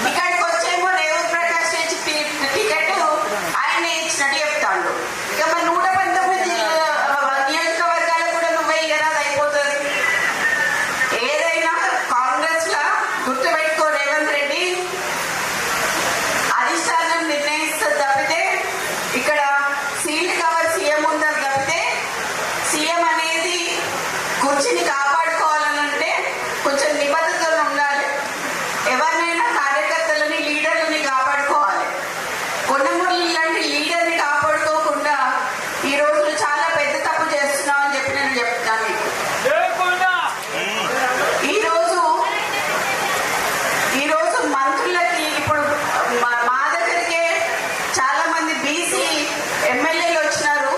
ఇక్కడికి వచ్చేమో రేవంత్ ప్రకాష్ టికెట్ ఆయన ఇచ్చినట్టు చెప్తాడు. ఇక మరి 119 నియోజకవర్గాలు కూడా నువ్వే ఇయ్యరాదు, అయిపోతుంది. ఏదైనా కాంగ్రెస్ లా గుర్తుపెట్టుకో రేవంత్ రెడ్డి, అధిష్టానం నిర్ణయిస్తుంది తప్పితే ఇక్కడ సీల్డ్ కవర్ సీఎం ఉందని తప్పితే సీఎం అనేది కుర్చీని కాపాడుకోవాలనంటే కొంచెం నిబద్ధతలు ఉండాలి. ఎవరినైనా కార్యకర్తలని లీడర్లని కాపాడుకోవాలి. కొన్నమూరు లాంటి లీడర్ని కాపాడుకోకుండా ఈ రోజు చాలా పెద్ద తప్పు చేస్తున్నాం అని చెప్పి నేను చెప్తాను మీకు. ఈరోజు మంత్రులకి ఇప్పుడు మా దగ్గరికే చాలా మంది బీసీ ఎమ్మెల్యేలు వచ్చినారు,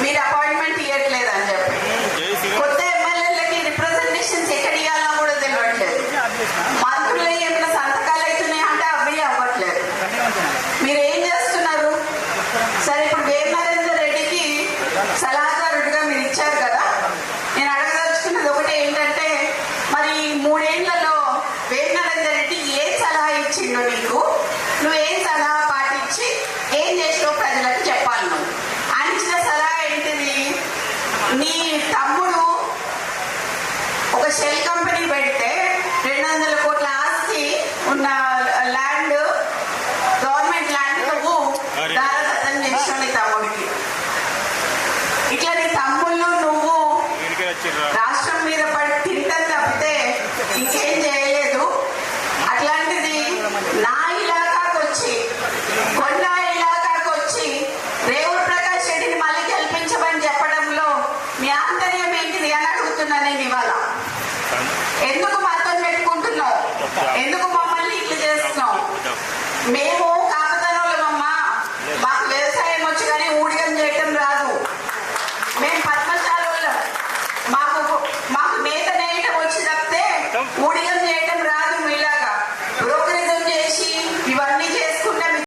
మీరు అపాయింట్మెంట్ ఇవ్వట్లేదు అని చెప్పి. కొత్త ఎమ్మెల్యేలకి రిప్రజెంటేషన్స్ ఎక్కడ ఇవ్వాలో కూడా తెలియట్లేదు. మంత్రులు ఏమైనా సంతకాలు అవుతున్నాయి అంటే అవి అవ్వట్లేదు. మీరు ఏం చేస్తున్నారు? సరే, ఇప్పుడు వేమ నరేందర్ రెడ్డికి సలహాదారుడిగా మీరు ఇచ్చారు కదా, నేను అడగదలుచుకున్నది ఒకటి ఏంటంటే, మరి 3 ఏళ్లలో వేమ నరేందర్ రెడ్డి ఏ సలహా ఇచ్చిండో నీకు, నువ్వేం సలహా పాటించి ఏం చేసినావు ప్రజలకు చెప్పాలి. నువ్వు ఆయన ఇచ్చిన సలహా ఏంటిది? నీ తమ్ముడు ఒక షెల్ కంపెనీ పెడితే 200 కోట్ల ఆస్తి ఉన్న ల్యాండ్, గవర్నమెంట్ ల్యాండ్ నువ్వు దారదత్తం చేసినావు నీ తమ్ముడికి. ఇట్లా నీ తమ్ముళ్ళు నువ్వు రాష్ట్రం మీద పడి తింటం తప్పితే ఇంకేం చేయలేదు. అట్లాంటిది నా ఇలాకాకు వచ్చి, కొండ ఇలాకాకు వచ్చి రేవంత్ ప్రకాష్ రెడ్డిని మళ్ళీ గెలిపించమని చెప్పడంలో మీ ఆంతర్యం ఏంటిది అని అడుగుతున్నా నేను ఇవాళ. ఎందుకు మాతో పెట్టుకుంటున్నావు? ఎందుకు మమ్మల్ని ఇట్లా చేస్తున్నావు? మేము కాకతనోళ్ళమమ్మా, మాకు వ్యవసాయం వచ్చి కానీ ఊడిగం చేయటం రాదు. మేము పద్మశాల వాళ్ళం, మాకు మేత నేయటం వచ్చి తప్పితే ఊడిగం